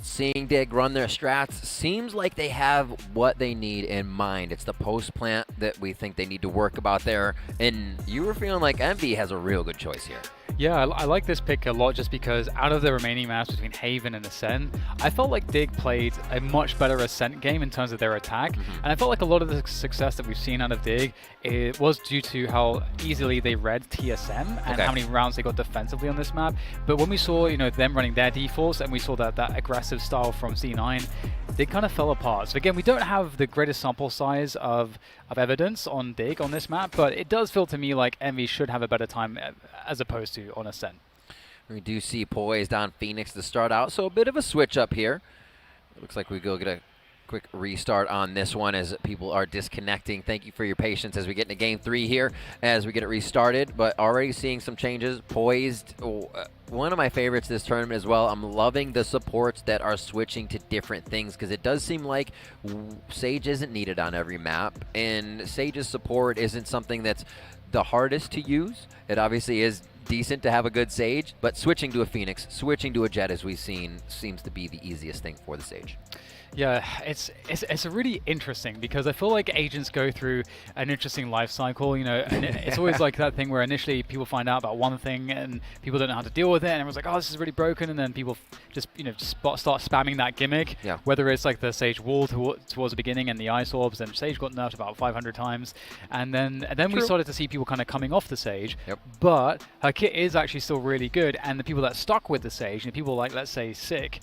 seeing Dig run their strats, seems like they have what they need in mind. It's the post plant that we think they need to work about there. And you were feeling like Envy has a real good choice here. Yeah, I like this pick a lot just because out of the remaining maps between Haven and Ascent, I felt like Dig played a much better Ascent game in terms of their attack. And I felt like a lot of the success that we've seen out of Dig, it was due to how easily they read TSM and how many rounds they got defensively on this map. But when we saw, you know, them running their defaults and we saw that aggressive style from C9, they kind of fell apart. So again, we don't have the greatest sample size of evidence on Dig on this map, but it does feel to me like Envy should have a better time as opposed to on Ascent. We do see poised on Phoenix to start out, so a bit of a switch up here. It looks like we go get a quick restart on this one as people are disconnecting. Thank you for your patience as we get into game 3 here as we get it restarted, but already seeing some changes. Poised, one of my favorites this tournament as well. I'm loving the supports that are switching to different things because it does seem like Sage isn't needed on every map, and Sage's support isn't something that's the hardest to use. It obviously is decent to have a good Sage, but switching to a Phoenix, switching to a Jet, as we've seen, seems to be the easiest thing for the Sage. Yeah, it's really interesting because I feel like agents go through an interesting life cycle, you know, and it's always like that thing where initially people find out about one thing and people don't know how to deal with it, and everyone's like, oh, this is really broken, and then people just, you know, start spamming that gimmick. Yeah. Whether it's like the Sage wall towards the beginning and the ice orbs, and Sage got nerfed about 500 times, and then we started to see people kind of coming off the Sage. But her kit is actually still really good, and the people that stuck with the Sage, and people like, let's say, Sick,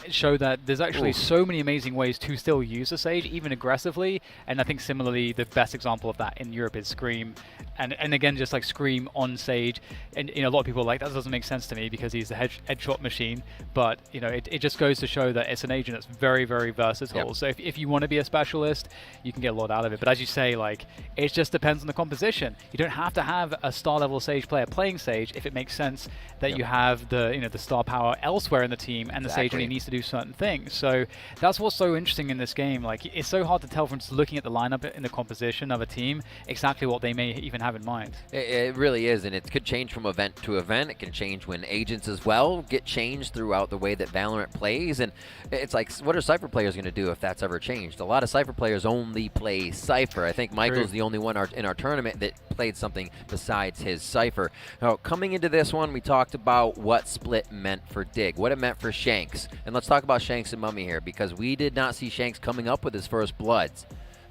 show that there's actually so many amazing ways to still use the Sage, even aggressively. And I think similarly, the best example of that in Europe is Scream. And again, just like Scream on Sage. And, you know, a lot of people are like, that doesn't make sense to me because he's a headshot machine. But, you know, it just goes to show that it's an agent that's very, very versatile. So if you want to be a specialist, you can get a lot out of it. But as you say, like, it just depends on the composition. You don't have to have a star level Sage player playing Sage if it makes sense that you have the, you know, the star power elsewhere in the team, and the Sage only needs to do certain things. So that's what's so interesting in this game. Like, it's so hard to tell from just looking at the lineup in the composition of a team exactly what they may even have in mind. It really is, and it could change from event to event. It can change when agents as well get changed throughout the way that Valorant plays, and it's like, what are Cypher players going to do if that's ever changed? A lot of Cypher players only play Cypher. I think Michael's the only one in our tournament that played something besides his Cypher. Now, coming into this one, we talked about what split meant for Dig, what it meant for Shanks, and let's talk about Shanks and mummAy here, because we did not see Shanks coming up with his first bloods.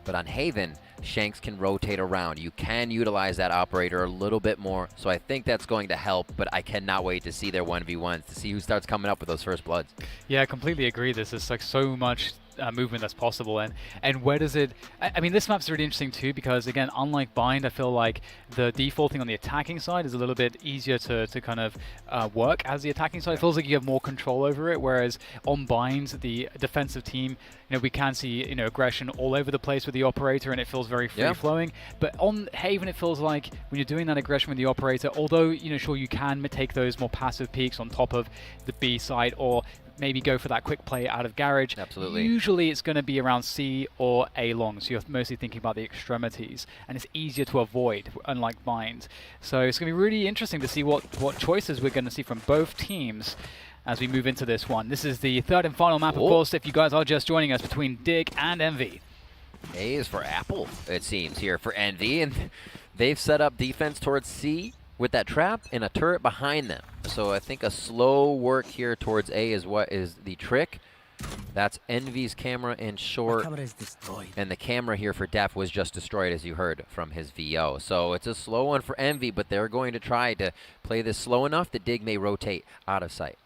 But on Haven, Shanks can rotate around. You can utilize that operator a little bit more, so I think that's going to help, but I cannot wait to see their 1v1s, to see who starts coming up with those first bloods. Yeah, I completely agree. This is like so much movement that's possible, and where does it... I mean, this map's really interesting too because, again, unlike Bind, I feel like the defaulting on the attacking side is a little bit easier to kind of work as the attacking side. It feels like you have more control over it, whereas on Bind, the defensive team, you know, we can see, you know, aggression all over the place with the operator, and it feels very free-flowing. But on Haven, it feels like when you're doing that aggression with the operator, although, you know, sure, you can take those more passive peaks on top of the B side, or maybe go for that quick play out of Garage. Absolutely. Usually it's going to be around C or A long, so you're mostly thinking about the extremities, and it's easier to avoid, unlike Bind. So it's going to be really interesting to see what choices we're going to see from both teams as we move into this one. This is the third and final map, of course, if you guys are just joining us, between Dig and Envy. A is for Apple, it seems, here for Envy, and they've set up defense towards C with that trap and a turret behind them. So I think a slow work here towards A is what is the trick. That's Envy's camera in short, and the camera here for dephh was just destroyed, as you heard from his VO. So it's a slow one for Envy, but they're going to try to play this slow enough that Dig may rotate out of sight.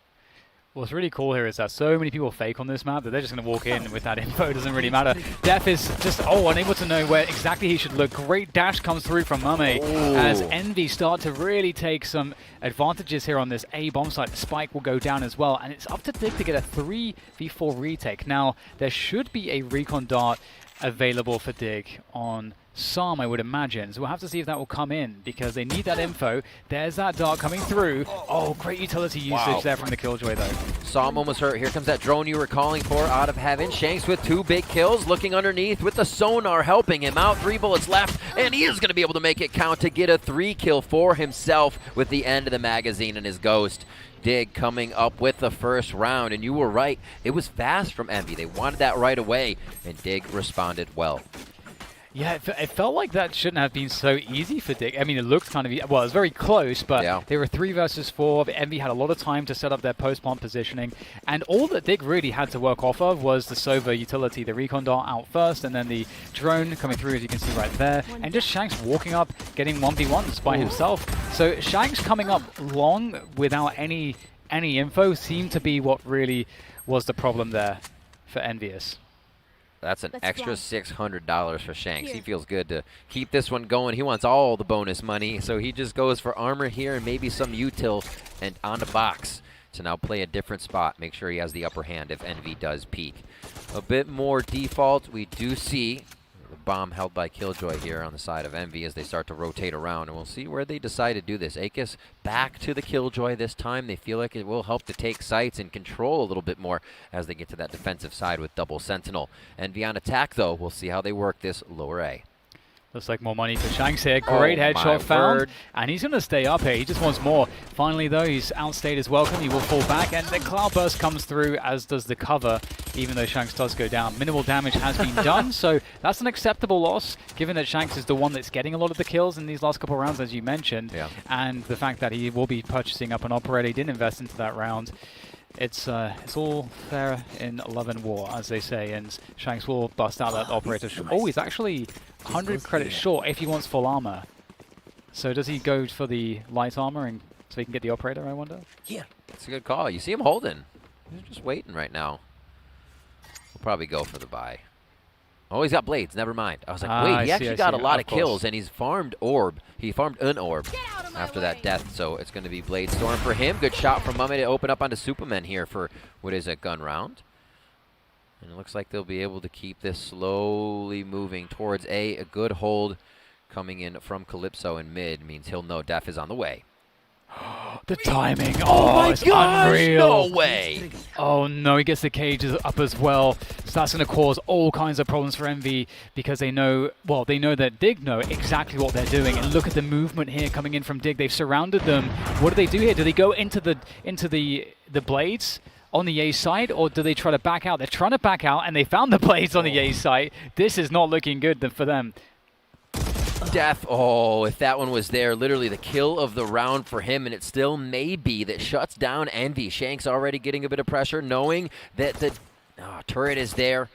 What's really cool here is that so many people fake on this map that they're just going to walk in with that info. It doesn't really matter. dephh is just, unable to know where exactly he should look. Great dash comes through from mummAy as Envy start to really take some advantages here on this A bomb site. The spike will go down as well, and it's up to Dig to get a 3v4 retake. Now, there should be a recon dart available for Dig on Psalm, I would imagine. So we'll have to see if that will come in, because they need that info. There's that dart coming through. Oh, great utility usage there from the Killjoy, though. Psalm almost hurt. Here comes that drone you were calling for out of heaven. Shanks with 2 big kills, looking underneath with the sonar helping him out. 3 bullets left, and he is going to be able to make it count to get a 3 kill for himself with the end of the magazine and his ghost. Dig coming up with the first round, and you were right. It was fast from Envy. They wanted that right away, and Dig responded well. Yeah, it felt like that shouldn't have been so easy for Dig. I mean, it looked kind of, well, it was very close, but they were 3 versus 4. Envy had a lot of time to set up their post-plant positioning, and all that Dig really had to work off of was the Sova utility, the recon dart out first, and then the drone coming through, as you can see right there, and just Shanks walking up, getting 1v1s by himself. So Shanks coming up long without any info seemed to be what really was the problem there for Envious. That's an extra $600 for Shanks. He feels good to keep this one going. He wants all the bonus money, so he just goes for armor here and maybe some util and on the box to now play a different spot. Make sure he has the upper hand if Envy does peek. A bit more default. We do see the bomb held by Killjoy here on the side of Envy as they start to rotate around, and we'll see where they decide to do this. aKis back to the Killjoy this time. They feel like it will help to take sites and control a little bit more as they get to that defensive side with double Sentinel. Envy on attack, though. We'll see how they work this lower A. Looks like more money for Shanks here. Great headshot found. And he's going to stay up here. He just wants more. Finally, though, he's outstayed his welcome. He will fall back. And the Cloudburst comes through, as does the cover, even though Shanks does go down. Minimal damage has been done. So that's an acceptable loss, given that Shanks is the one that's getting a lot of the kills in these last couple of rounds, as you mentioned. Yeah. And the fact that he will be purchasing up an operator. He didn't invest into that round. It's all fair in love and war, as they say, and Shanks will bust out that operator. Oh, he's actually 100 credits short if he wants full armor. So does he go for the light armor and so he can get the operator, I wonder? Yeah, that's a good call. You see him holding. He's just waiting right now. We'll probably go for the buy. Oh, he's got blades. Never mind. I was like, wait, he actually got a lot of kills, and he's farmed orb. He farmed an orb after that death, so it's going to be Blade Storm for him. Good shot from mummAy to open up onto supamen here for what is a gun round. And it looks like they'll be able to keep this slowly moving towards A. A good hold coming in from Calypso in mid means he'll know dephh is on the way. The timing. Oh my gosh, unreal. No way. Oh no, he gets the cages up as well. So that's going to cause all kinds of problems for Envy because they know, well, they know that Dig know exactly what they're doing. And look at the movement here coming in from Dig. They've surrounded them. What do they do here? Do they go into the blades on the A side, or do they try to back out? They're trying to back out, and they found the blades on the A side. This is not looking good for them. dephh, oh, if that one was there, literally the kill of the round for him, and it still may be that shuts down Envy. Shanks already getting a bit of pressure, knowing that the turret is there.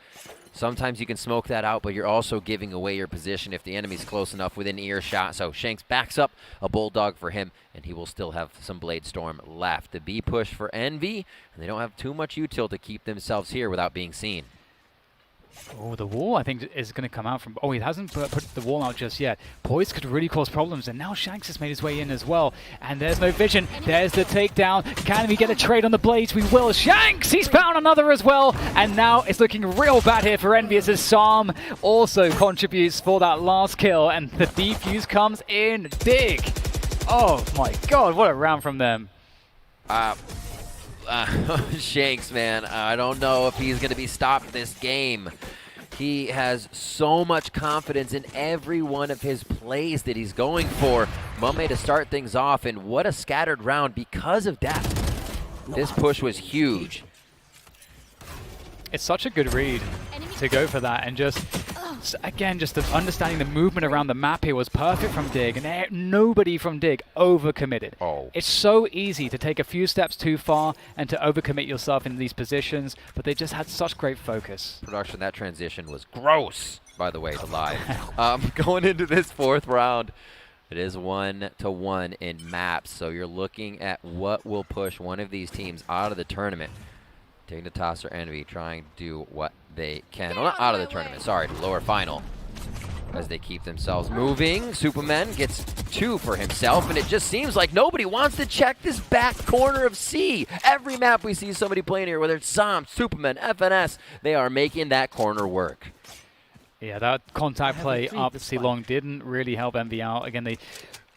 Sometimes you can smoke that out, but you're also giving away your position if the enemy's close enough within earshot. So Shanks backs up a Bulldog for him, and he will still have some Blade Storm left. The B push for Envy, and they don't have too much util to keep themselves here without being seen. Oh, the wall, I think, is going to come out from... Oh, he hasn't put the wall out just yet. Poised could really cause problems, and now Shanks has made his way in as well. And there's no vision. There's the takedown. Can we get a trade on the blades? We will. Shanks! He's found another as well. And now it's looking real bad here for Envious as Psalm also contributes for that last kill. And the defuse comes in. Dig! Oh, my God. What a round from them. Shanks, man, I don't know if he's going to be stopped this game. He has so much confidence in every one of his plays that he's going for. mummAy to start things off, and what a scattered round because of dephh. This push was huge. It's such a good read to go for that, and just, again, just understanding the movement around the map here was perfect from Dig, and nobody from Dig overcommitted. Oh. It's so easy to take a few steps too far and to overcommit yourself in these positions, but they just had such great focus. Production, that transition was gross, by the way, to live. Going into this fourth round, it is 1-1 in maps, so you're looking at what will push one of these teams out of the tournament. Dignitas or Envy trying to do what they can. Well, not out of the tournament, sorry, lower final. As they keep themselves moving. supamen gets 2 for himself, and it just seems like nobody wants to check this back corner of C. Every map we see somebody playing here, whether it's Psalm, supamen, FNS, they are making that corner work. Yeah, that contact play up C-Long didn't really help Envy out. Again, they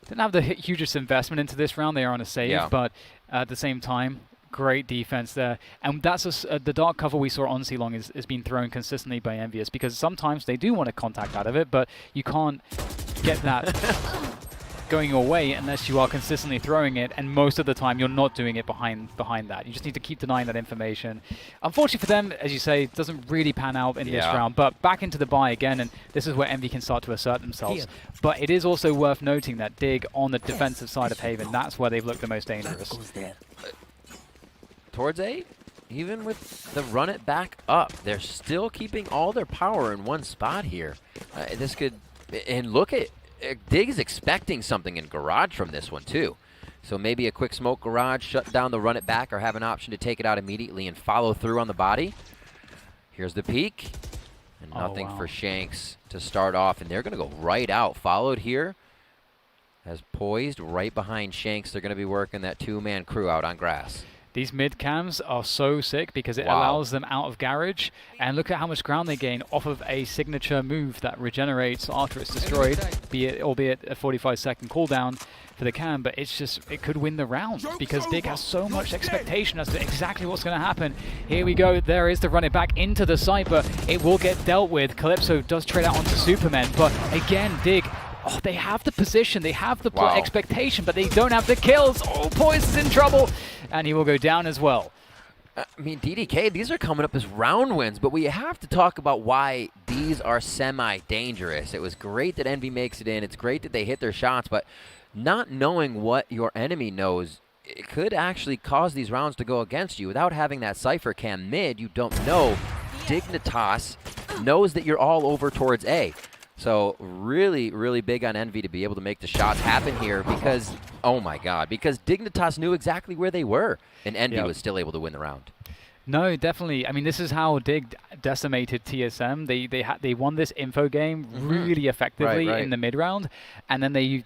didn't have the hugest investment into this round. They are on a save, but at the same time, great defense there. And that's the dark cover we saw on C-Long is being thrown consistently by Envious, because sometimes they do want to contact out of it, but you can't get that going your way unless you are consistently throwing it, and most of the time you're not doing it behind that. You just need to keep denying that information. Unfortunately for them, as you say, it doesn't really pan out in this round, but back into the buy again, and this is where Envy can start to assert themselves. But it is also worth noting that Dig on the defensive side of Haven, that's where they've looked the most dangerous. Towards A, even with the run it back up, they're still keeping all their power in one spot here. This could, and look at, Dig is expecting something in Garage from this one too. So maybe a quick smoke Garage, shut down the run it back, or have an option to take it out immediately and follow through on the body. Here's the peek, and nothing for Shanks to start off, and they're going to go right out. Followed here as Poised right behind Shanks. They're going to be working that two-man crew out on grass. These mid cams are so sick because it allows them out of garage, and look at how much ground they gain off of a signature move that regenerates after it's destroyed, albeit a 45-second cooldown for the cam, but it's just, it could win the round because Dig has so much expectation as to exactly what's going to happen. Here we go, there is the run it back into the site, but it will get dealt with. Calypso does trade out onto Supamen, but again, Dig, they have the position, they have the expectation, but they don't have the kills. Oh, Poise is in trouble, and he will go down as well. I mean, DDK, these are coming up as round wins, but we have to talk about why these are semi-dangerous. It was great that Envy makes it in. It's great that they hit their shots, but not knowing what your enemy knows, it could actually cause these rounds to go against you. Without having that Cypher cam mid, you don't know. Dignitas knows that you're all over towards A. So really, really big on Envy to be able to make the shots happen here because, oh my God, because Dignitas knew exactly where they were, and Envy was still able to win the round. No, definitely. I mean, this is how Dig decimated TSM. They won this info game really effectively in the mid round, and then they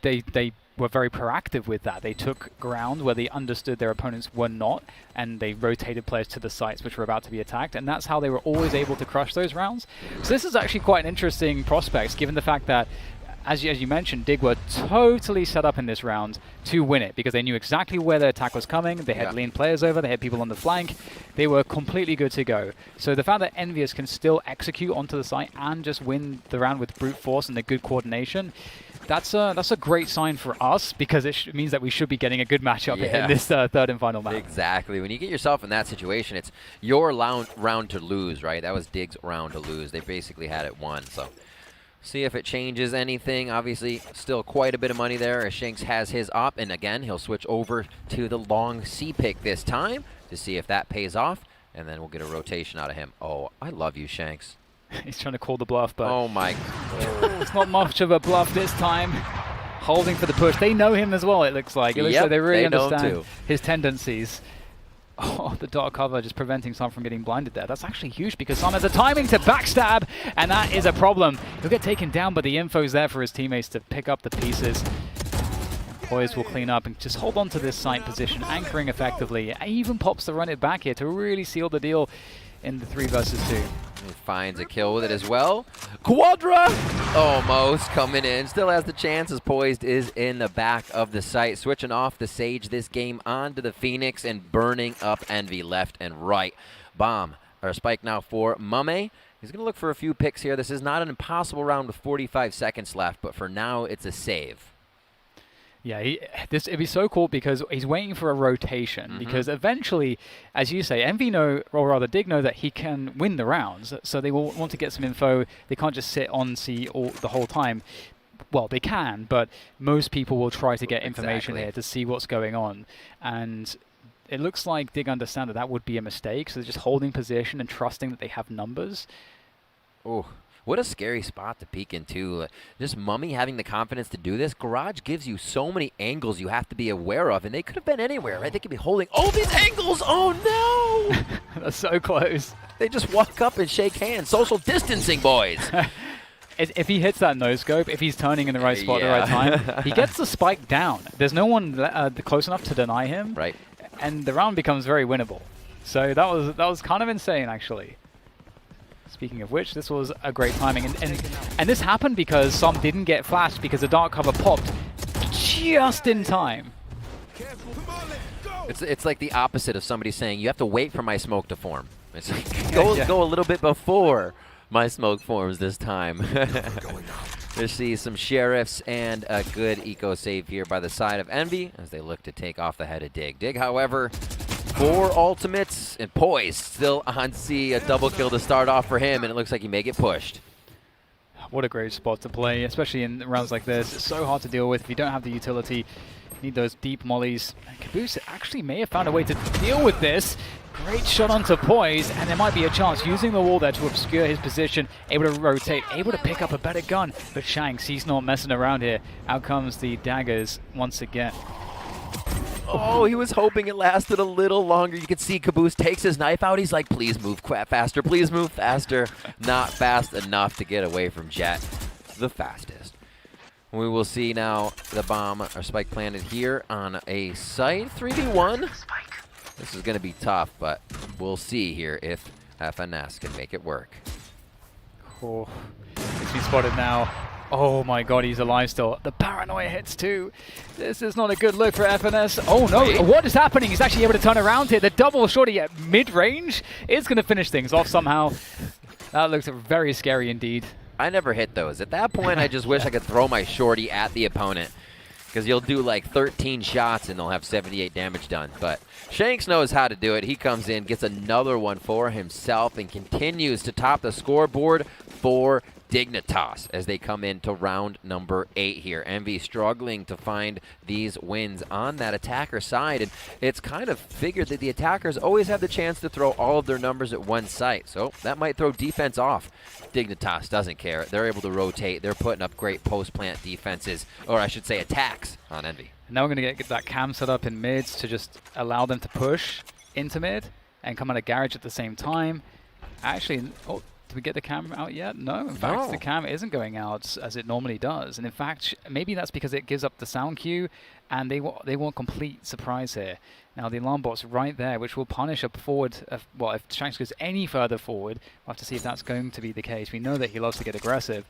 were very proactive with that. They took ground where they understood their opponents were not, and they rotated players to the sites which were about to be attacked, and that's how they were always able to crush those rounds. So this is actually quite an interesting prospect, given the fact that, as you mentioned, Dig were totally set up in this round to win it because they knew exactly where their attack was coming. They had lean players over, they had people on the flank. They were completely good to go. So the fact that Envious can still execute onto the site and just win the round with brute force and the good coordination, that's a great sign for us because it means that we should be getting a good matchup in this third and final match. Exactly. When you get yourself in that situation, it's your round to lose, right? That was Dig's round to lose. They basically had it won, so see if it changes anything. Obviously, still quite a bit of money there as Shanks has his op, and again, he'll switch over to the long C pick this time to see if that pays off, and then we'll get a rotation out of him. Oh, I love you, Shanks. He's trying to call the bluff, but oh my it's not much of a bluff this time. Holding for the push. They know him as well, it looks like. It looks like they really understand his tendencies. Oh, the dark cover just preventing Sun from getting blinded there. That's actually huge because Sun has the timing to backstab, and that is a problem. He'll get taken down, but the info's there for his teammates to pick up the pieces. Poise will clean up and just hold on to this site position, anchoring effectively. He even pops the run it back here to really seal the deal in the 3 versus 2. He finds a kill with it as well. Quadra! Almost coming in. Still has the chance as Poised is in the back of the site. Switching off the Sage this game onto the Phoenix and burning up Envy left and right. Bomb, or spike now for mummAy. He's going to look for a few picks here. This is not an impossible round with 45 seconds left, but for now it's a save. Yeah, it'd be so cool because he's waiting for a rotation because eventually, as you say, Envy know, or rather Dig know that he can win the rounds, so they will want to get some info. They can't just sit on C the whole time. Well, they can, but most people will try to get information here to see what's going on. And it looks like Dig understand that that would be a mistake, so they're just holding position and trusting that they have numbers. Oh. What a scary spot to peek into. Just mummAy having the confidence to do this. Garage gives you so many angles you have to be aware of, and they could have been anywhere, right? They could be holding all these angles. Oh, no! That's so close. They just walk up and shake hands. Social distancing, boys. If he hits that no-scope, if he's turning in the right spot at the right time, he gets the spike down. There's no one close enough to deny him. Right. And the round becomes very winnable. So that was kind of insane, actually. Speaking of which, this was a great timing, and this happened because some didn't get flashed because the dark cover popped just in time. It's like the opposite of somebody saying, you have to wait for my smoke to form. It's like, go a little bit before my smoke forms this time. Let's see some sheriffs and a good eco save here by the side of Envy as they look to take off the head of Dig. Dig, however, 4 ultimates and poised, still on C, a double kill to start off for him, and it looks like he may get pushed. What a great spot to play, especially in rounds like this. It's so hard to deal with if you don't have the utility. You need those deep mollies. And kaboose actually may have found a way to deal with this. Great shot onto poise, and there might be a chance using the wall there to obscure his position, able to rotate, able to pick up a better gun. But Shanks, he's not messing around here. Out comes the daggers once again. Oh, he was hoping it lasted a little longer. You can see kaboose takes his knife out. He's like, please move faster, please move faster. Not fast enough to get away from Jet, the fastest. We will see now the bomb or spike planted here on a site. 3v1. This is going to be tough, but we'll see here if FNS can make it work. Oh, he's been spotted now. Oh my god, he's alive still. The paranoia hits too. This is not a good look for FNS. Oh no, what is happening? He's actually able to turn around here. The double shorty at mid-range is going to finish things off somehow. That looks very scary indeed. I never hit those. At that point, I just wish I could throw my shorty at the opponent, because you'll do like 13 shots and they'll have 78 damage done. But Shanks knows how to do it. He comes in, gets another one for himself, and continues to top the scoreboard for Dignitas as they come into round number 8 here. Envy struggling to find these wins on that attacker side, and it's kind of figured that the attackers always have the chance to throw all of their numbers at one site, so that might throw defense off. Dignitas doesn't care. They're able to rotate. They're putting up great post-plant defenses, or I should say attacks, on Envy. Now we're going to get that cam set up in mids to just allow them to push into mid and come out of garage at the same time. Actually, oh, did we get the cam out yet? No, in fact, the cam isn't going out as it normally does. And in fact, maybe that's because it gives up the sound cue, and they want complete surprise here. Now the alarm bot's right there, which will punish a forward. Well, if Shanks goes any further forward, we'll have to see if that's going to be the case. We know that he loves to get aggressive.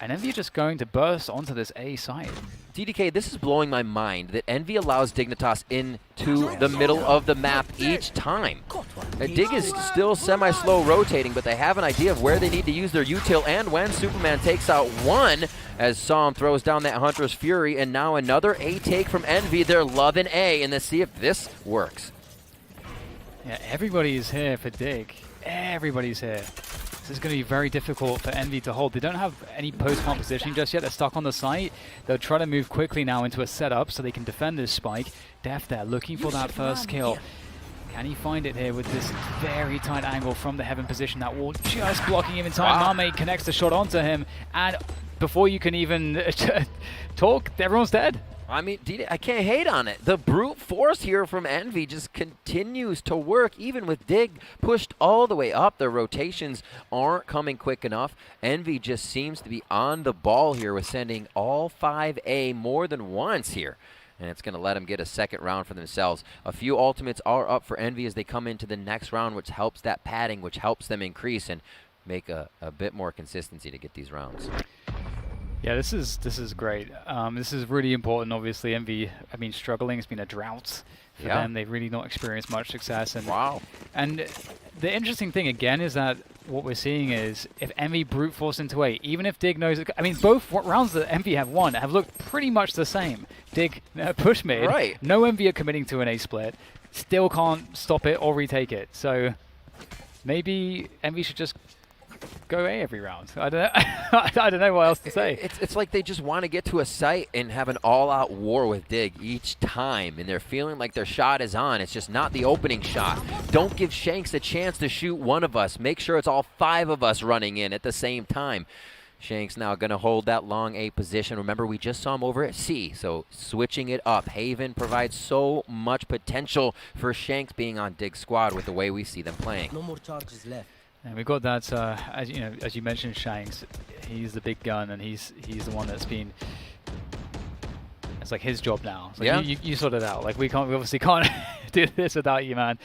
And Envy are just going to burst onto this A site. DDK, this is blowing my mind that Envy allows Dignitas into the middle of the map each time. Dig is still semi-slow rotating, but they have an idea of where they need to use their util, and when Superman takes out one, as Psalm throws down that Hunter's Fury, and now another A take from Envy. They're loving A, and let's see if this works. Yeah, everybody's here for Dig. Everybody's here. This is going to be very difficult for Envy to hold. They don't have any post-plant positioning just yet. They're stuck on the site. They'll try to move quickly now into a setup so they can defend this spike. dephh there looking for that first kill. Can he find it here with this very tight angle from the heaven position? That wall just blocking him in time. mummAy connects the shot onto him, and before you can even talk, everyone's dead. I mean, I can't hate on it. The brute force here from Envy just continues to work, even with Dig pushed all the way up. Their rotations aren't coming quick enough. Envy just seems to be on the ball here with sending all 5A more than once here. And it's going to let them get a second round for themselves. A few ultimates are up for Envy as they come into the next round, which helps that padding, which helps them increase and make a bit more consistency to get these rounds. Yeah, this is great. This is really important. Obviously, Envy have been struggling. It's been a drought for them. They've really not experienced much success. And And the interesting thing again is that what we're seeing is if Envy brute force into A, even if Dig knows, I mean, both rounds that Envy have won have looked pretty much the same. Dig push mid, no Envy are committing to an A split, still can't stop it or retake it. So maybe Envy should just go A every round. I don't know. I don't know what else to say. It's like they just want to get to a site and have an all-out war with Dig each time, and they're feeling like their shot is on. It's just not the opening shot. Don't give Shanks a chance to shoot one of us. Make sure it's all 5 of us running in at the same time. Shanks now going to hold that long A position. Remember, we just saw him over at C, so switching it up. Haven provides so much potential for Shanks being on Dig's squad with the way we see them playing. No more charges left. And we've got that, as you mentioned, Shanks. He's the big gun, and he's the one that's been. It's like his job now. It's like you sort it out. Like we obviously can't do this without you, man.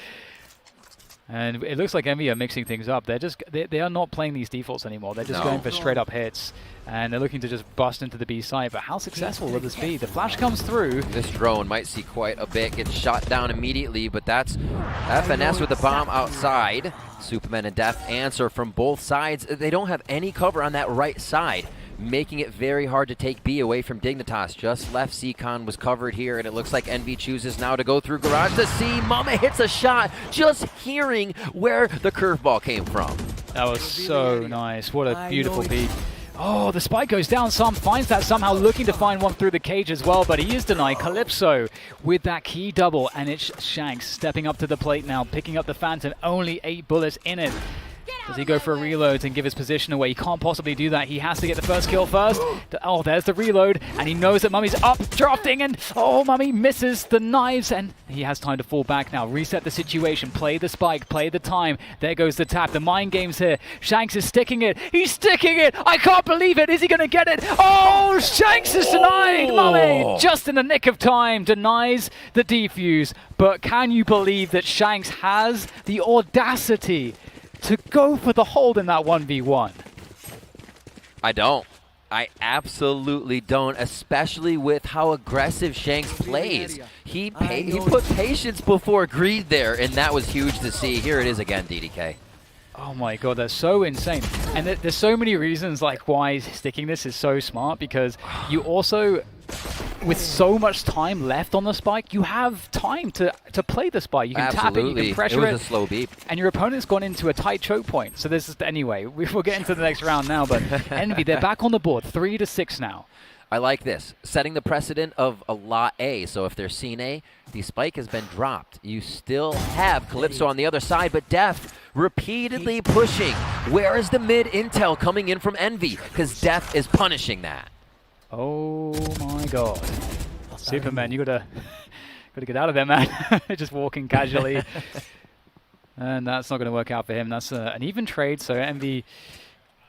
And it looks like Envy are mixing things up. They are not playing these defaults anymore. They're just going for straight up hits, and they're looking to just bust into the B side. But how successful will this be? The flash comes through. This drone might see quite a bit, gets shot down immediately, but that's FNS with the bomb outside. supamen and dephh answer from both sides. They don't have any cover on that right side, making it very hard to take B away from Dignitas. Just left Seacon was covered here, and it looks like Envy chooses now to go through garage to C. mummAy hits a shot, just hearing where the curveball came from. That was so nice. What a beautiful peek. Oh, the spike goes down. Sam finds that somehow, looking to find one through the cage as well, but he is denied. Calypso with that key double, and it's Shanks stepping up to the plate now, picking up the Phantom. Only 8 bullets in it. Does he go for a reload and give his position away? He can't possibly do that. He has to get the first kill first. Oh, there's the reload, and he knows that mummAy's up, drafting, and oh, mummAy misses the knives, and he has time to fall back now. Reset the situation, play the spike, play the time. There goes the tap. The mind game's here. Shanks is sticking it. He's sticking it. I can't believe it. Is he going to get it? Oh, Shanks is denied. mummAy, just in the nick of time, denies the defuse. But can you believe that Shanks has the audacity to go for the hold in that 1v1? I don't. I absolutely don't, especially with how aggressive Shanks plays. He put patience before greed there, and that was huge to see. Here it is again, DDK. Oh my god, that's so insane. And there's so many reasons like why sticking this is so smart, because you also, with so much time left on the spike, you have time to play the spike. You can tap it, you can pressure it. It was a slow beep. And your opponent's gone into a tight choke point. So this is, anyway, we'll get into the next round now, but Envy, they're back on the board, 3-6 now. I like this, setting the precedent of a lot A. So if they're scene A, the spike has been dropped. You still have Calypso on the other side, but dephh repeatedly pushing. Where is the mid intel coming in from Envy? Because dephh is punishing that. Oh my god. supamen, you gotta get out of there, man. Just walking casually. And that's not gonna work out for him. That's an even trade, so Envy.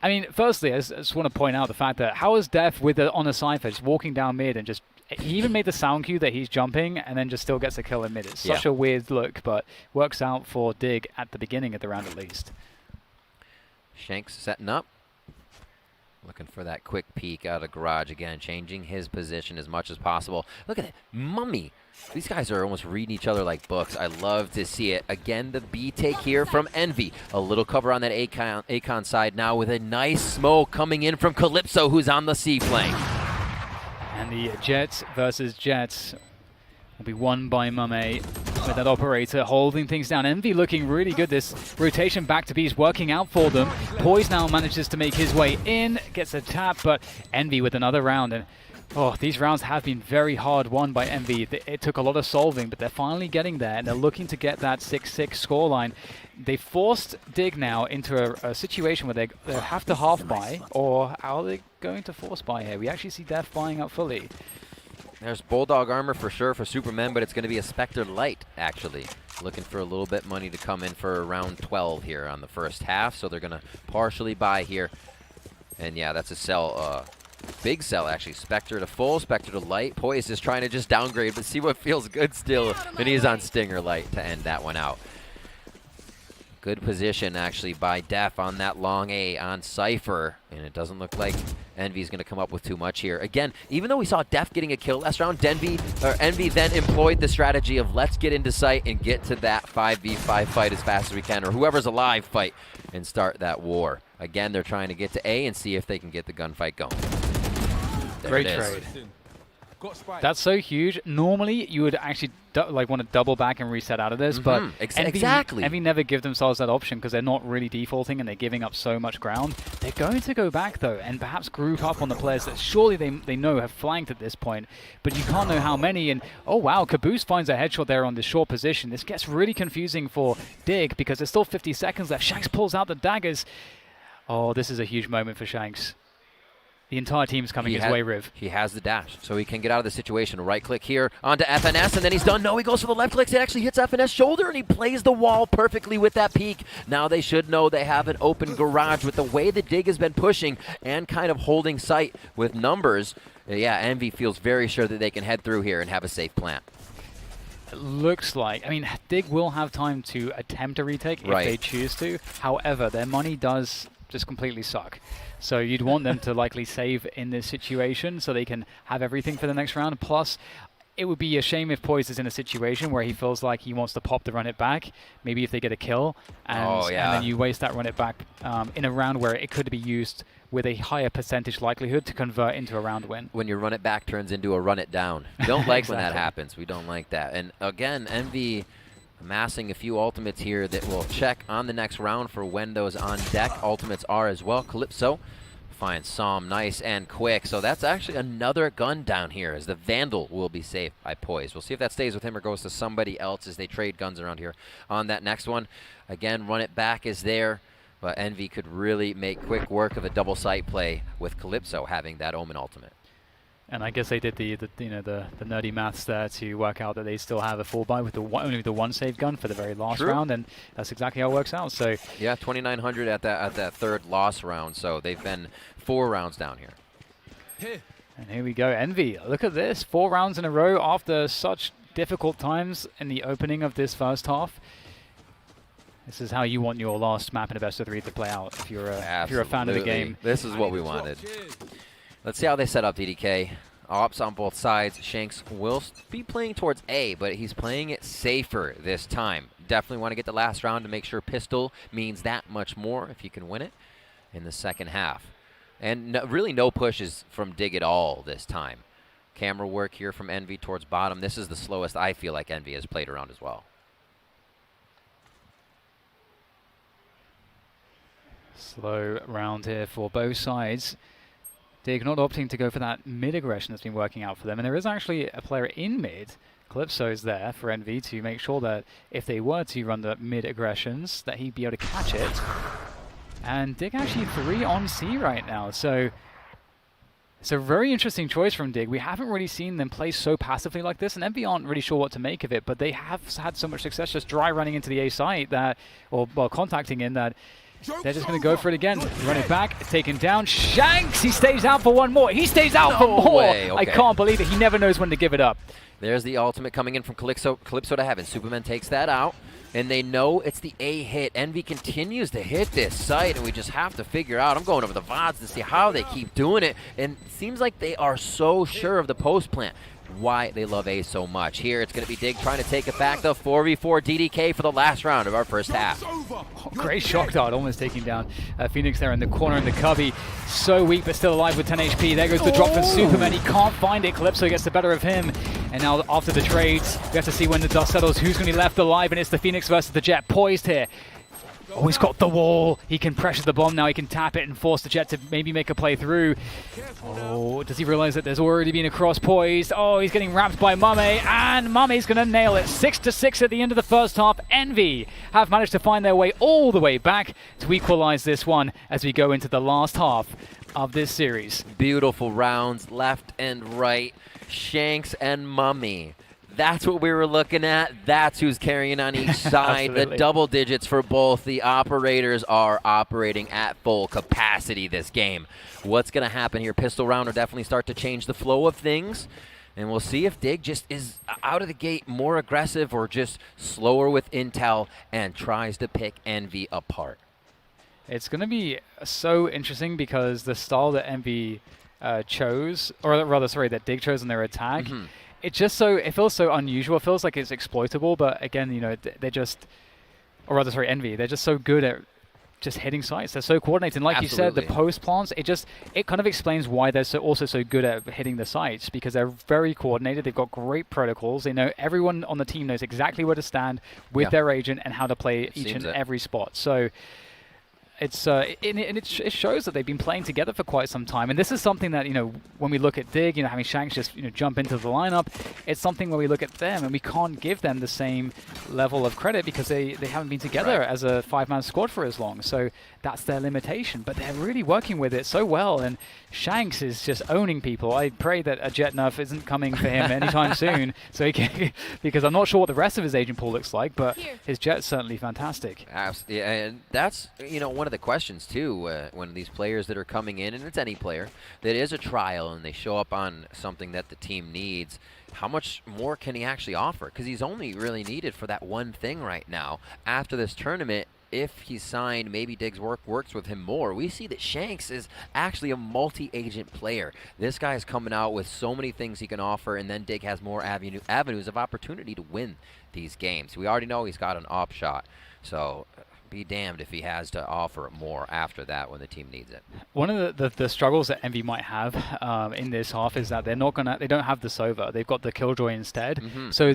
I mean, firstly, I just want to point out the fact that how is dephh on a cypher just walking down mid and just, he even made the sound cue that he's jumping and then just still gets a kill in mid. It's such a weird look, but works out for Dig at the beginning of the round at least. Shanks setting up. Looking for that quick peek out of garage again, changing his position as much as possible. Look at it, mummAy. These guys are almost reading each other like books. I love to see it. Again, the B take here from Envy. A little cover on that aKis side now with a nice smoke coming in from Calypso, who's on the C flank. And the Jets versus Jets will be won by mummAy with that operator holding things down. Envy looking really good. This rotation back to B is working out for them. Poised now manages to make his way in, gets a tap, but Envy with another round. And oh, these rounds have been very hard won by Envy. It took a lot of solving, but they're finally getting there, and they're looking to get that 6-6 scoreline. They forced Dig now into a situation where they have to half buy, or how are they going to force buy here? We actually see dephh buying up fully. There's Bulldog armor for sure for supamen, but it's going to be a Spectre Light, actually. Looking for a little bit money to come in for round 12 here on the first half, so they're going to partially buy here. And yeah, that's a sell. Big sell, actually. Spectre to full, Spectre to light. Poised is trying to just downgrade, but see what feels good still. And he's on Stinger Light to end that one out. Good position, actually, by dephh on that long A on Cypher. And it doesn't look like Envy's going to come up with too much here. Again, even though we saw dephh getting a kill last round, Envy then employed the strategy of let's get into sight and get to that 5v5 fight as fast as we can, or whoever's alive fight, and start that war. Again, they're trying to get to A and see if they can get the gunfight going. Great trade. That's so huge. Normally, you would actually want to double back and reset out of this, but Envy never give themselves that option because they're not really defaulting and they're giving up so much ground. They're going to go back though and perhaps group up on the players that surely they know have flanked at this point, but you can't know how many. And oh wow, kaboose finds a headshot there on this short position. This gets really confusing for Dig because there's still 50 seconds left. Shanks pulls out the daggers. Oh, this is a huge moment for Shanks. The entire team's coming his way, Riv. He has the dash, so he can get out of the situation. Right click here onto FNS, and then he's done. No, he goes for the left clicks. It actually hits FNS' shoulder, and he plays the wall perfectly with that peek. Now they should know they have an open garage with the way the Dig has been pushing and kind of holding sight with numbers. Yeah, Envy feels very sure that they can head through here and have a safe plant. looks like, I mean, Dig will have time to attempt a retake if they choose to. However, their money does just completely suck. So you'd want them to likely save in this situation so they can have everything for the next round. Plus, it would be a shame if Poised is in a situation where he feels like he wants to pop the run it back, maybe if they get a kill, and then you waste that run it back in a round where it could be used with a higher percentage likelihood to convert into a round win. When your run it back turns into a run it down. We don't like exactly. when that happens. We don't like that. And again, Envy amassing a few ultimates here that will check on the next round for when those on deck ultimates are as well. Calypso finds Som nice and quick. So that's actually another gun down here as the Vandal will be saved by Poised. We'll see if that stays with him or goes to somebody else as they trade guns around here on that next one. Again, run it back is there. But Envy could really make quick work of a double sight play with Calypso having that Omen ultimate. And I guess they did the nerdy maths there to work out that they still have a full buy with only the one save gun for the very last round, and that's exactly how it works out. So yeah, 2,900 at that third loss round. So they've been 4 rounds down here. And here we go, Envy. Look at this, 4 rounds in a row after such difficult times in the opening of this first half. This is how you want your last map in a best of 3 to play out if you're a fan of the game. This is what we wanted. Let's see how they set up DDK. Ops on both sides. Shanks will be playing towards A, but he's playing it safer this time. Definitely want to get the last round to make sure pistol means that much more if you can win it in the second half. And really no pushes from Dig at all this time. Camera work here from Envy towards bottom. This is the slowest I feel like Envy has played around as well. Slow round here for both sides. Dig not opting to go for that mid aggression that's been working out for them. And there is actually a player in mid. Calypso is there for Envy to make sure that if they were to run the mid aggressions, that he'd be able to catch it. And Dig actually 3 on C right now. So it's a very interesting choice from Dig. We haven't really seen them play so passively like this, and Envy aren't really sure what to make of it, but they have had so much success just dry running into the A site that, or well, contacting in that, they're just going to go for it again. Run it back, taken down. Shanks, he stays out for one more. He stays out for more. Okay. I can't believe it. He never knows when to give it up. There's the ultimate coming in from Calypso to heaven. Supamen takes that out, and they know it's the A hit. Envy continues to hit this site, and we just have to figure out. I'm going over the VODs to see how they keep doing it, and it seems like they are so sure of the post plant. Why they love A so much. Here it's going to be Dig trying to take it back. The 4v4 DDK for the last round of our first half. Oh, great shock dart, almost taking down Phoenix there in the corner in the cubby. So weak, but still alive with 10 HP. There goes the drop from Supamen. He can't find it. Calypso gets the better of him. And now after the trades, we have to see when the dust settles who's going to be left alive. And it's the Phoenix versus the Jet. Poised here. Oh, he's got the wall. He can pressure the bomb now. He can tap it and force the Jet to maybe make a play through. Oh, does he realize that there's already been a cross Poised? Oh, he's getting wrapped by mummAy, and mummAy's going to nail it. 6-6 at the end of the first half. Envy have managed to find their way all the way back to equalize this one as we go into the last half of this series. Beautiful rounds, left and right. Shanks and mummAy. That's what we were looking at. That's who's carrying on each side. The double digits for both. The operators are operating at full capacity this game. What's going to happen here? Pistol round will definitely start to change the flow of things. And we'll see if Dig just is out of the gate more aggressive or just slower with intel and tries to pick Envy apart. It's going to be so interesting because the style that Envy chose, or rather, sorry, that Dig chose in their attack, it feels so unusual. It feels like it's exploitable, but again, you know, they're just, or rather, sorry, Envy, they're just so good at just hitting sites. They're so coordinated. And like you said, the post plants, it kind of explains why they're also so good at hitting the sites, because they're very coordinated. They've got great protocols. They know everyone on the team knows exactly where to stand with their agent and how to play each and every spot. So it shows that they've been playing together for quite some time, and this is something that, you know, when we look at Dig, you know, having Shanks just, you know, jump into the lineup, it's something where we look at them and we can't give them the same level of credit because they haven't been together as a 5-man squad for as long. So that's their limitation, but they're really working with it so well, and Shanks is just owning people. I pray that a Jet nerf isn't coming for him anytime soon, so he can, because I'm not sure what the rest of his agent pool looks like, but his Jet's certainly fantastic. Absolutely, and that's, you know, one of the questions too, when these players that are coming in, and it's any player that is a trial and they show up on something that the team needs, how much more can he actually offer? Because he's only really needed for that one thing right now. After this tournament, if he's signed, maybe Diggs works with him more. We see that Shanks is actually a multi-agent player. This guy is coming out with so many things he can offer, and then Dig has more avenues of opportunity to win these games. We already know he's got an op shot, so be damned if he has to offer more after that when the team needs it. One of the struggles that Envy might have in this half is that they don't have the Sova. They've got the Killjoy instead. So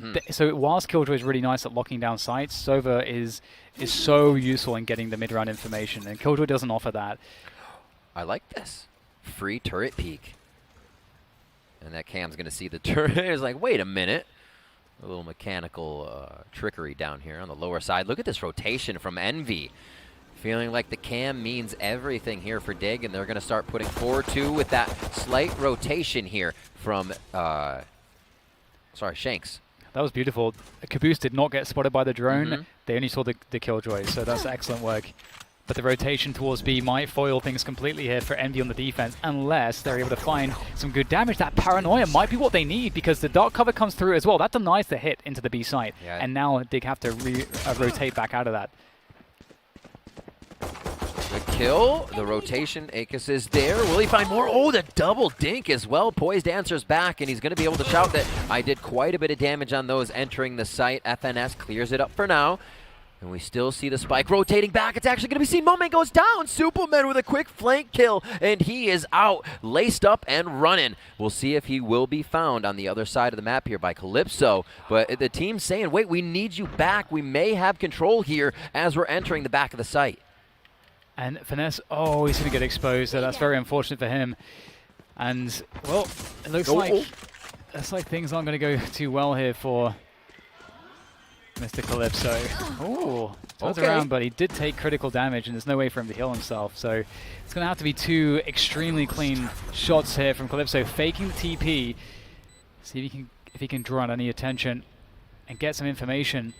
whilst Killjoy is really nice at locking down sites, Sova is so useful in getting the mid-round information, and Killjoy doesn't offer that. I like this. Free turret peek. And that Cam's going to see the turret. It's like, wait a minute. A little mechanical trickery down here on the lower side. Look at this rotation from Envy. Feeling like the Cam means everything here for Dig, and they're going to start putting 4-2 with that slight rotation here from, Shanks. That was beautiful. Kaboose did not get spotted by the drone. They only saw the Killjoy, so that's excellent work. But the rotation towards B might foil things completely here for Envy on the defense, unless they're able to find some good damage. That paranoia might be what they need, because the dark cover comes through as well. That denies the hit into the B site. Yeah. And now Dig have to rotate back out of that. The kill, the rotation, aKis is there. Will he find more? Oh, the double dink as well. Poised answers back, and he's going to be able to shout that I did quite a bit of damage on those entering the site. FNS clears it up for now. And we still see the spike rotating back. It's actually going to be seen. mummAy goes down. supamen with a quick flank kill, and he is out, laced up and running. We'll see if he will be found on the other side of the map here by Calypso. But the team's saying, wait, we need you back. We may have control here as we're entering the back of the site. And Finesse, oh, he's going to get exposed. So that's very unfortunate for him. And, well, it looks like things aren't going to go too well here for Mr. Calypso. Oh, turns around, but he did take critical damage, and there's no way for him to heal himself. So it's going to have to be two extremely clean shots here from Calypso, faking the TP. See if he can draw on any attention and get some information.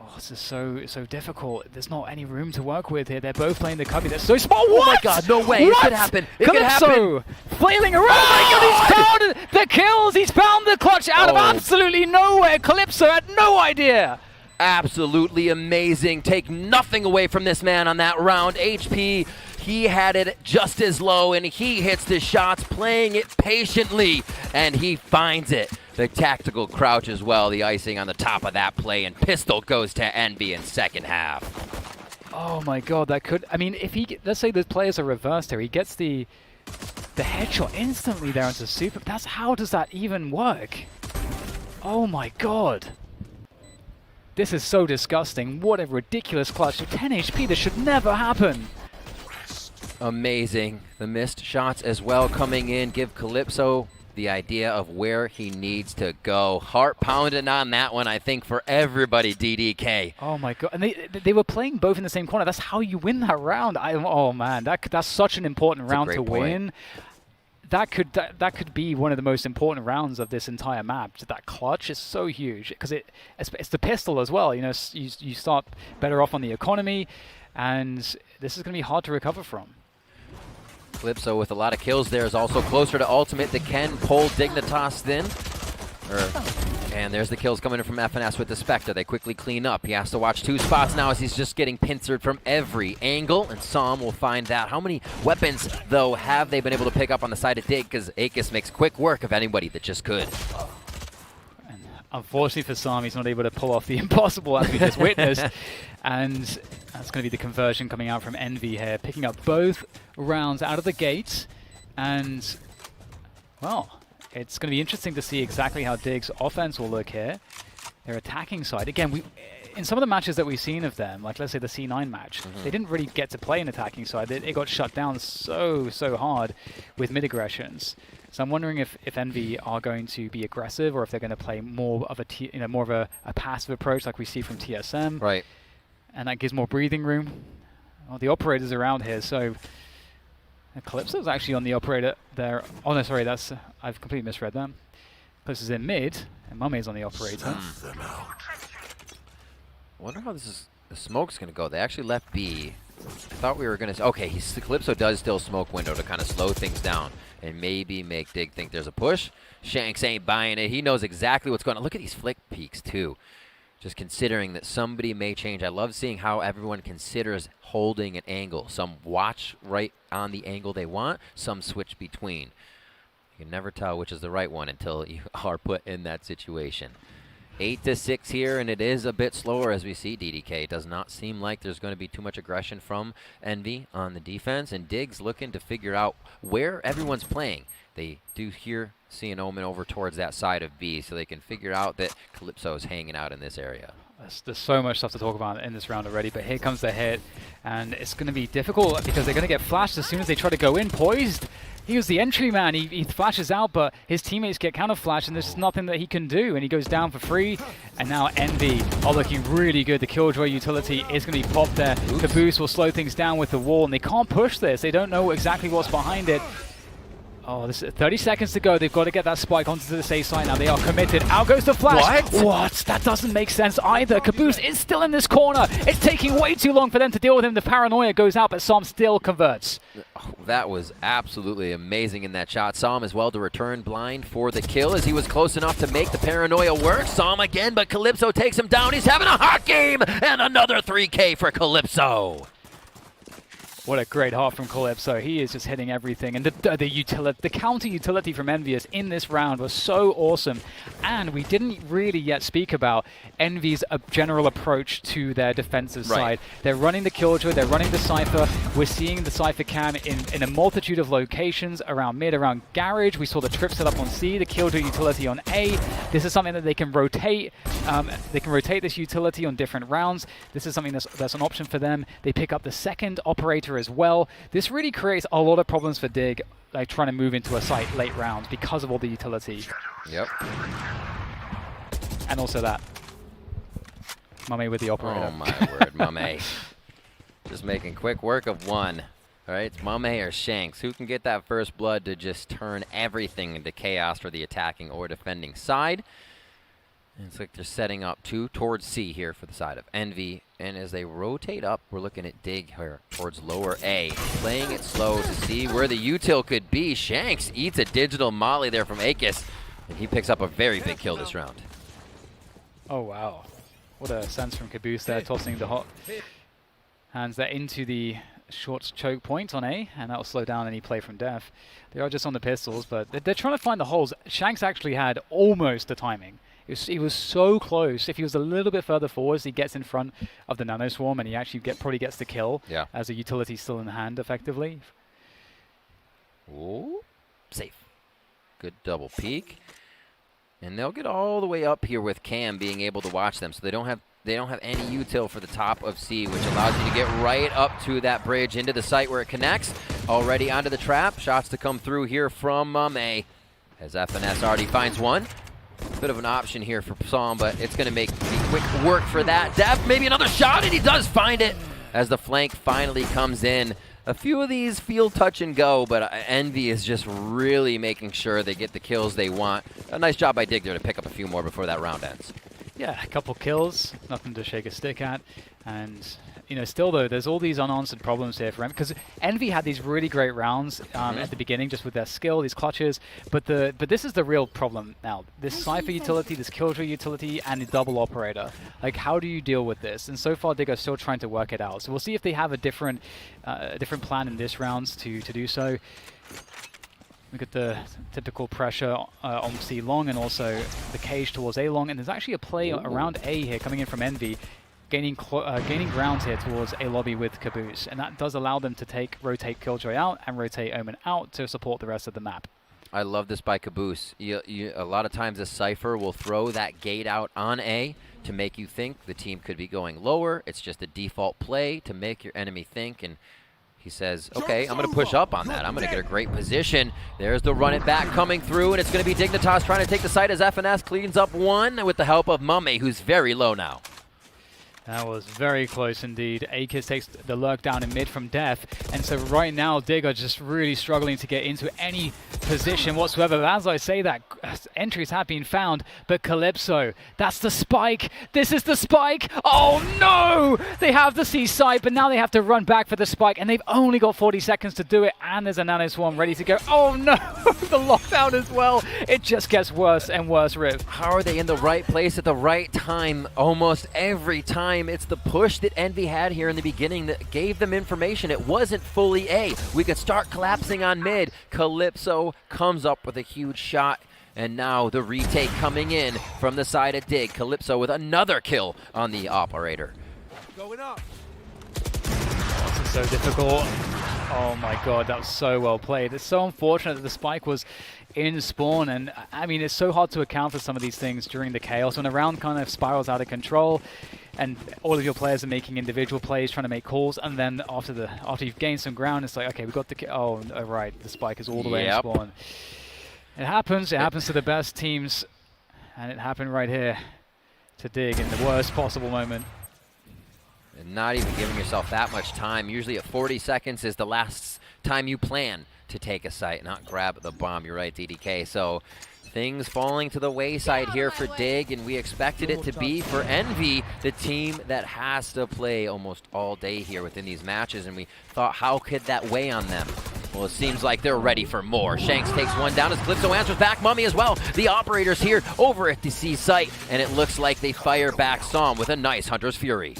Oh, this is so difficult. There's not any room to work with here. They're both playing the cubby. They're so small. Oh my God, no way. What? It could happen. It could happen. Flailing around. Oh my God, he's found the kills. He's found the clutch out of absolutely nowhere. Calypso had no idea. Absolutely amazing. Take nothing away from this man on that round. HP, he had it just as low, and he hits the shots, playing it patiently, and he finds it. The tactical crouch as well, the icing on the top of that play, and pistol goes to Envy in second half. Oh my God, that could, I mean, if he, let's say the players are reversed here, he gets the headshot instantly there into Super. How does that even work? Oh my God. This is so disgusting. What a ridiculous clutch. 10 HP, this should never happen. Amazing. The missed shots as well coming in give Calypso the idea of where he needs to go. Heart pounding on that one, I think, for everybody, DDK. Oh my God. And they were playing both in the same corner. That's how you win that round. Oh man, that's such an important round to win. That could be one of the most important rounds of this entire map. That clutch is so huge because it's the pistol as well. You know, you start better off on the economy, and this is going to be hard to recover from. Calypso with a lot of kills there is also closer to ultimate that can pull Dignitas then. And there's the kills coming in from FNS with the Spectre. They quickly clean up. He has to watch two spots now as he's just getting pincered from every angle, and Som will find that. How many weapons, though, have they been able to pick up on the side of Dig? Because aKis makes quick work of anybody that just could. And unfortunately for Som, he's not able to pull off the impossible as we just witnessed. And that's going to be the conversion coming out from Envy here, picking up both rounds out of the gate. And, well, it's going to be interesting to see exactly how Dig's offense will look here. Their attacking side. Again, in some of the matches that we've seen of them, like let's say the C9 match, they didn't really get to play an attacking side. It got shut down so hard with mid-aggressions. So I'm wondering if Envy are going to be aggressive, or if they're going to play more of a passive approach like we see from TSM. Right. And that gives more breathing room. Well, the operator's around here, so Calypso's actually on the operator there. Oh no, sorry, I've completely misread that. Calypso's in mid, and mummAy's on the operator. I wonder how the smoke's gonna go. They actually left B. I thought we were going to... Okay, Calypso does still smoke window to kind of slow things down and maybe make Dig think there's a push. Shanks ain't buying it. He knows exactly what's going on. Look at these flick peeks, too. Just considering that somebody may change. I love seeing how everyone considers holding an angle. Some watch right on the angle they want. Some switch between. You can never tell which is the right one until you are put in that situation. 8-6 here, and it is a bit slower as we see DDK. It does not seem like there's going to be too much aggression from Envy on the defense, and Dig's looking to figure out where everyone's playing. They do here see an Omen over towards that side of B, so they can figure out that Calypso is hanging out in this area. There's so much stuff to talk about in this round already, but here comes the hit, and it's going to be difficult because they're going to get flashed as soon as they try to go in. Poised, he was the entry man. He flashes out, but his teammates get counter flashed, and there's nothing that he can do, and he goes down for free. And now Envy are looking really good. The Killjoy utility is going to be popped there. Kaboose will slow things down with the wall, and they can't push this. They don't know exactly what's behind it. Oh, this is 30 seconds to go. They've got to get that spike onto the safe side now. They are committed. Out goes the flash. What? That doesn't make sense either. Caboose is still in this corner. It's taking way too long for them to deal with him. The paranoia goes out, but Som still converts. Oh, that was absolutely amazing in that shot. Som as well to return blind for the kill as he was close enough to make the paranoia work. Som again, but Calypso takes him down. He's having a hot game, and another 3K for Calypso. What a great heart from Calypso. He is just hitting everything. And the counter utility from Envious in this round was so awesome. And we didn't really yet speak about Envy's general approach to their defensive side. They're running the Killjoy, they're running the Cypher. We're seeing the Cypher cam in a multitude of locations around mid, around Garage. We saw the trip set up on C, the Killjoy utility on A. This is something that they can rotate. They can rotate this utility on different rounds. This is something that's an option for them. They pick up the second operator as well. This really creates a lot of problems for Dig, like trying to move into a site late rounds because of all the utility. Yep. And also that. mummAy with the operator. Oh my word, mummAy. Just making quick work of one. All right, it's mummAy or Shanks. Who can get that first blood to just turn everything into chaos for the attacking or defending side? And it's like they're setting up two towards C here for the side of Envy. And as they rotate up, we're looking at Dig here towards lower A. Playing it slow to see where the util could be. Shanks eats a digital molly there from aKis. And he picks up a very big kill this round. Oh, wow. What a sense from Kaboose there, tossing the hot hands there into the short choke point on A, and that will slow down any play from dephh. They are just on the pistols, but they're trying to find the holes. Shanks actually had almost the timing. He was so close. If he was a little bit further forwards, he gets in front of the Nano Swarm, and he actually probably gets the kill as a utility still in hand, effectively. Ooh, safe. Good double peek. And they'll get all the way up here with Cam being able to watch them, so they don't have any util for the top of C, which allows you to get right up to that bridge into the site where it connects. Already onto the trap. Shots to come through here from mummAy, as FNS already finds one. Bit of an option here for Som, but it's going to make quick work for that. dephh, maybe another shot, and he does find it as the flank finally comes in. A few of these feel touch and go, but Envy is just really making sure they get the kills they want. A nice job by Dig there to pick up a few more before that round ends. Yeah, a couple kills, nothing to shake a stick at. And, you know, still though, there's all these unanswered problems here for Envy, because Envy had these really great rounds at the beginning, just with their skill, these clutches. But this is the real problem now. This Cypher utility, this Killjoy utility, and the double operator. Like, how do you deal with this? And so far, Dig are still trying to work it out. So we'll see if they have a different plan in this round to do so. Look at the typical pressure on C long, and also the cage towards A long. And there's actually a play around A here coming in from Envy, gaining ground here towards A lobby with Kaboose. And that does allow them to rotate Killjoy out and rotate Omen out to support the rest of the map. I love this by Kaboose. A lot of times a Cypher will throw that gate out on A to make you think the team could be going lower. It's just a default play to make your enemy think, and he says, okay, I'm going to push up on that. I'm going to get a great position. There's the run it back coming through, and it's going to be Dignitas trying to take the site as FNS cleans up one with the help of mummAy, who's very low now. That was very close indeed. aKis takes the lurk down in mid from dephh, and so right now Dig are just really struggling to get into any position whatsoever. But as I say that, entries have been found, but Calypso, that's the spike. This is the spike. Oh no! They have the C site, but now they have to run back for the spike, and they've only got 40 seconds to do it, and there's a Nano Swarm ready to go. Oh no! The lockdown as well. It just gets worse and worse, Riv. How are they in the right place at the right time almost every time? It's the push that Envy had here in the beginning that gave them information. It wasn't fully A. We could start collapsing on mid. Calypso comes up with a huge shot, and now the retake coming in from the side of Dig. Calypso with another kill on the operator. Going up. This is so difficult. Oh my god, that was so well played. It's so unfortunate that the spike was in spawn, and I mean, it's so hard to account for some of these things during the chaos when a round kind of spirals out of control and all of your players are making individual plays, trying to make calls, and then after you've gained some ground, it's like, okay, we got the oh right, the spike is all the way in spawn. It happens to the best teams, and it happened right here to Dig in the worst possible moment. And not even giving yourself that much time. Usually at 40 seconds is the last time you plan to take a site, not grab the bomb. You're right, DDK. So things falling to the wayside here for Dig, and we expected it to be for Envy, the team that has to play almost all day here within these matches, and we thought, how could that weigh on them? Well, it seems like they're ready for more. Shanks takes one down as Calypso answers back. mummAy as well. The operator's here over at the C site, and it looks like they fire back Psalm with a nice Hunter's Fury.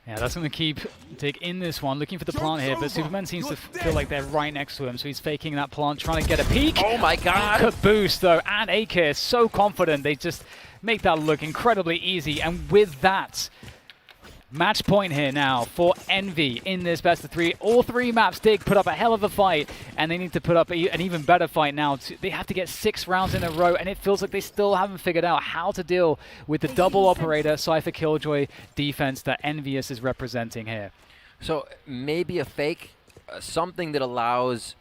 Yeah, that's going to keep Dig in this one, looking for the plant here, but supamen seems to feel like they're right next to him, so he's faking that plant, trying to get a peek. Oh my god! Kaboose, though, and aKis, so confident. They just make that look incredibly easy, and with that, match point here now for Envy in this best of three. All three maps, Dig put up a hell of a fight, and they need to put up an even better fight now. They have to get 6 rounds in a row, and it feels like they still haven't figured out how to deal with the double operator, Cypher Killjoy defense that Envious is representing here. So maybe a fake, something that allows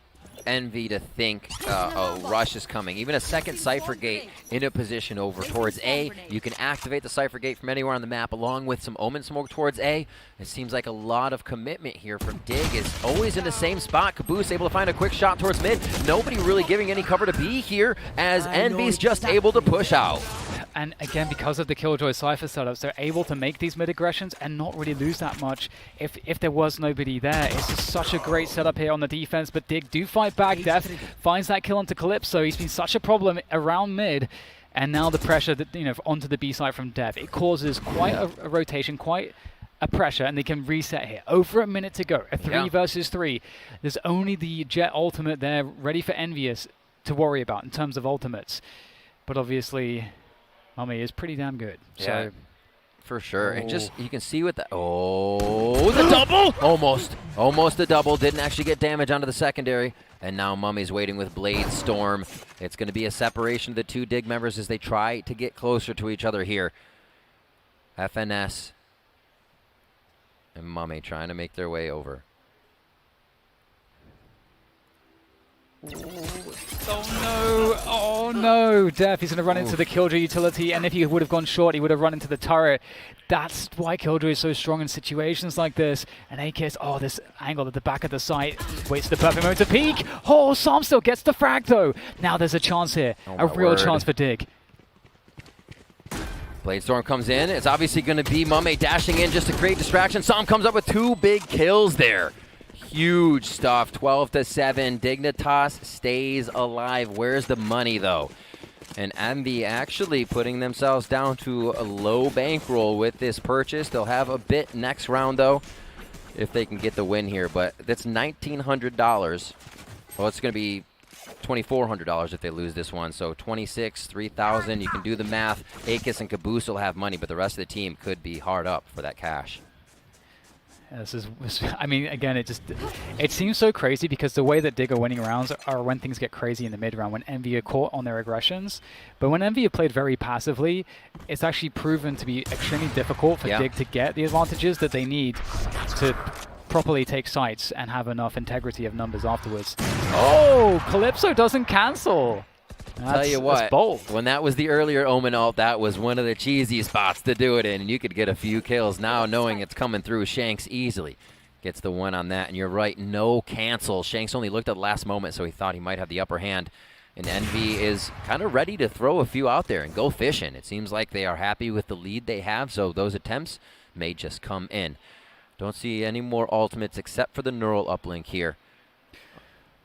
Envy to think a rush is coming. Even a second Cypher Gate in a position over towards A. You can activate the Cypher Gate from anywhere on the map along with some Omen Smoke towards A. It seems like a lot of commitment here from Dig. Is always in the same spot. Kaboose able to find a quick shot towards mid. Nobody really giving any cover to B here as Envy's just able to push out. And again, because of the Killjoy Cypher setups, they're able to make these mid-aggressions and not really lose that much if there was nobody there. It's just such a great setup here on the defense, but Dig do fight back. dephh finds that kill onto Calypso. He's been such a problem around mid, and now the pressure that, onto the B side from dephh. It causes quite a rotation, quite a pressure, and they can reset here. Over a minute to go, a 3 versus 3. There's only the Jet ultimate there ready for Envious to worry about in terms of ultimates. But obviously, mummAy is pretty damn good. Yeah, so for sure. And just, you can see with the, the double! Almost the double. Didn't actually get damage onto the secondary. And now mummAy's waiting with Blade Storm. It's going to be a separation of the two Dig members as they try to get closer to each other here. FNS and mummAy trying to make their way over. Oh no, dephh, he's going to run into the Killjoy utility, and if he would have gone short, he would have run into the turret. That's why Killjoy is so strong in situations like this. And aKis, this angle at the back of the site, waits the perfect moment to peek. Oh, Psalm still gets the frag though. Now there's a chance here, a real chance for Dig. Blade Storm comes in. It's obviously going to be mummAy dashing in just to create distraction. Psalm comes up with 2 big kills there. Huge stuff, 12-7. Dignitas stays alive. Where's the money, though? And Envy actually putting themselves down to a low bankroll with this purchase. They'll have a bit next round, though, if they can get the win here. But that's $1,900. Well, it's going to be $2,400 if they lose this one. So 26, 3,000. You can do the math. aKis and Kaboose will have money, but the rest of the team could be hard up for that cash. I mean, again, it seems so crazy because the way that Dig are winning rounds are when things get crazy in the mid round, when Envy are caught on their aggressions. But when Envy are played very passively, it's actually proven to be extremely difficult for Dig to get the advantages that they need to properly take sites and have enough integrity of numbers afterwards. Oh, Calypso doesn't cancel. Tell you what, when that was the earlier Omen ult, that was one of the cheesy spots to do it in, and you could get a few kills. Now, knowing it's coming through, Shanks easily gets the one on that, and you're right, no cancel. Shanks only looked at the last moment, so he thought he might have the upper hand. And Envy is kind of ready to throw a few out there and go fishing. It seems like they are happy with the lead they have, so those attempts may just come in. Don't see any more ultimates except for the neural uplink here.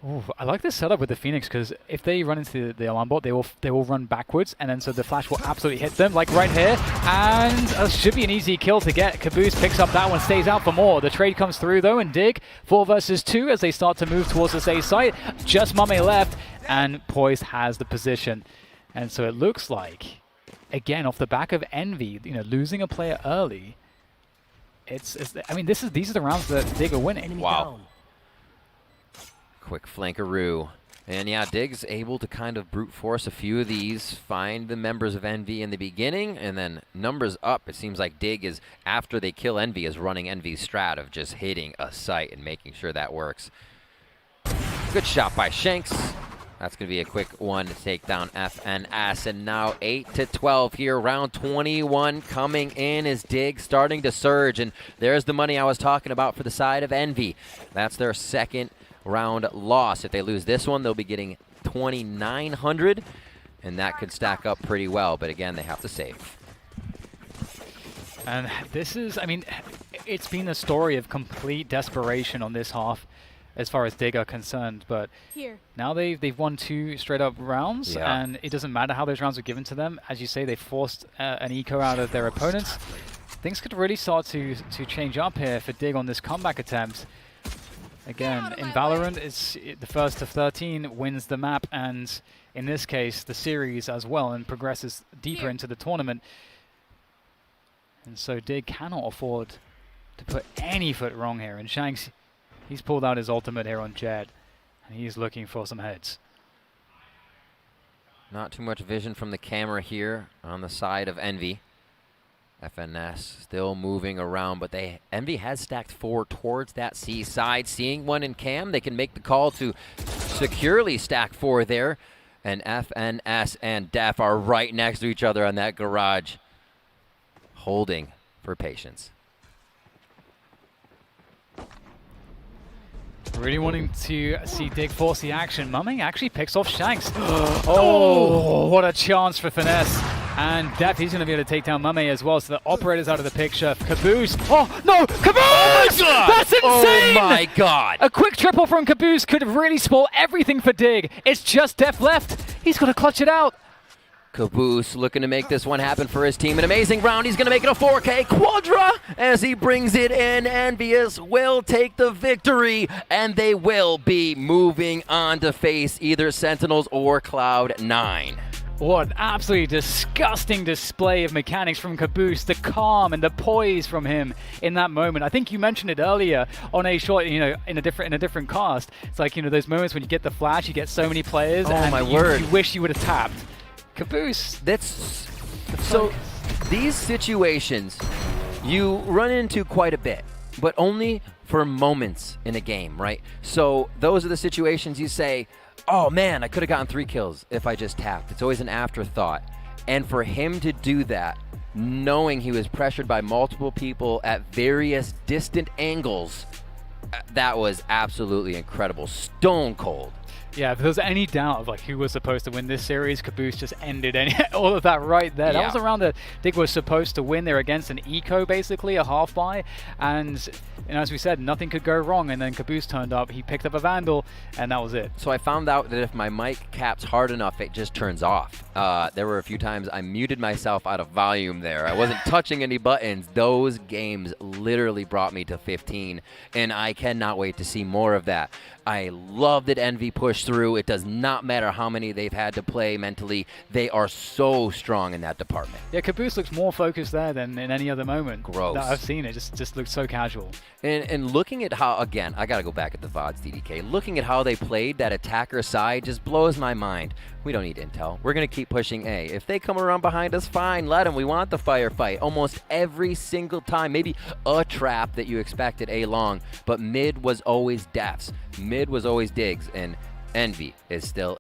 Ooh, I like this setup with the Phoenix because if they run into the alarm bot, they will run backwards, and then so the flash will absolutely hit them, like right here. And should be an easy kill to get. kaboose picks up that one, stays out for more. The trade comes through though, and Dig 4 versus 2 as they start to move towards this A site. Just mummAy left, and Poised has the position, and so it looks like, again, off the back of Envy, losing a player early. I mean, these are the rounds that Dig are winning. Wow. Quick flankaroo. And yeah, Dig's able to kind of brute force a few of these, find the members of Envy in the beginning, and then numbers up. It seems like Dig is, after they kill Envy, is running Envy's strat of just hitting a site and making sure that works. Good shot by Shanks. That's going to be a quick one to take down FNS. And now 8-12 here. Round 21 coming in as Dig starting to surge. And there's the money I was talking about for the side of Envy. That's their second round loss. If they lose this one, they'll be getting 2,900, and that could stack up pretty well. But again, they have to save. And this is, I mean, it's been a story of complete desperation on this half as far as Dig are concerned. But now they've won 2 straight up rounds, and it doesn't matter how those rounds are given to them. As you say, they forced an eco out of their opponents. Things could really start to change up here for Dig on this comeback attempt. Again, in Valorant, it's the first of 13 wins the map, and in this case, the series as well, and progresses deeper into the tournament. And so Dig cannot afford to put any foot wrong here. And Shanks, he's pulled out his ultimate here on Jed, and he's looking for some heads. Not too much vision from the camera here on the side of Envy. FNS still moving around, but Envy has stacked 4 towards that C side. Seeing one in cam, they can make the call to securely stack 4 there. And FNS and dephh are right next to each other on that garage, holding for patience. Really wanting to see Dig force the action. mummAy actually picks off Shanks. Oh, what a chance for Finesse. And dephh, he's going to be able to take down mummAy as well. So the operator's out of the picture. kaboose. Oh, no! kaboose! Oh my God! That's insane! Oh my God! A quick triple from kaboose could really spoil everything for Dig. It's just dephh left. He's got to clutch it out. kaboose looking to make this one happen for his team. An amazing round. He's going to make it a 4K Quadra as he brings it in. Envious will take the victory, and they will be moving on to face either Sentinels or Cloud9. What an absolutely disgusting display of mechanics from kaboose. The calm and the poise from him in that moment. I think you mentioned it earlier on a short, in a different cast. It's like, those moments when you get the flash, you get so many players, and my word. You wish you would have tapped. kaboose. That's so. These situations you run into quite a bit, but only for moments in a game, right? So those are the situations you say, oh man, I could have gotten 3 kills if I just tapped. It's always an afterthought. And for him to do that, knowing he was pressured by multiple people at various distant angles, that was absolutely incredible. Stone cold. Yeah, if there was any doubt of who was supposed to win this series, kaboose just ended all of that right there. Yeah. That was a round that Dig was supposed to win. They're against an eco, basically, a half buy. And as we said, nothing could go wrong. And then kaboose turned up, he picked up a Vandal, and that was it. So I found out that if my mic caps hard enough, it just turns off. There were a few times I muted myself out of volume there. I wasn't touching any buttons. Those games literally brought me to 15, and I cannot wait to see more of that. I love that Envy pushed through. It does not matter how many they've had to play mentally. They are so strong in that department. Yeah, kaboose looks more focused there than in any other moment. Gross. That I've seen it. Just looks so casual. And looking at how, again, I got to go back at the VODs, DDK. Looking at how they played that attacker side just blows my mind. We don't need intel. We're going to keep pushing A. If they come around behind us, fine, let them. We want the firefight almost every single time. Maybe a trap that you expected A long, but mid was always deph's. Mid was always Dig's, and Envy is still